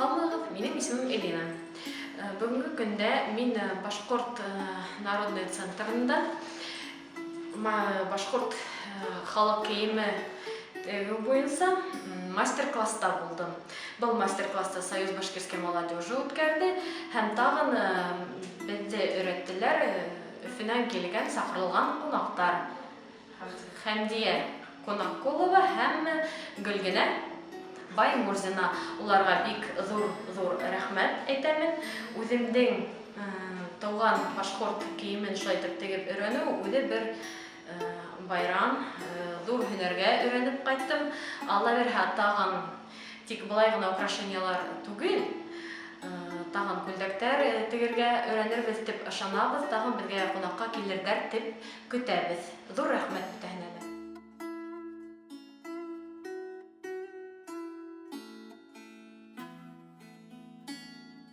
Халмағыз, минем исемім Элина. Бүгінгі күнде мен Башқұрт народный центрында Башқұрт халық киімі бойынша мастер-класста болдым. Бұл мастер-класста Союз башкирской молодежи өткерді. Һәм тағын бізде үйреттілер Өфінен келген сақырылған қонақтар. Хәмдия Конаққолова һәм Гүлгенә Бай Мурзина. Уларға бик зур рәхмәт әйтәмен. Үземдең тауған башқұрт киемен шайтып тегеп өйрәнү, үзе бір байрам, зур һөнәргә өйрәнеп кайттым. Алла бирһә, тагын тик былай гына украшениялар түгел, тагын күлдәктәр тегергә өйрәнербез дип ышанабыз, тагын безгә кунакка килердәр дип көтәбез. Зур рәхмәт тәһнә.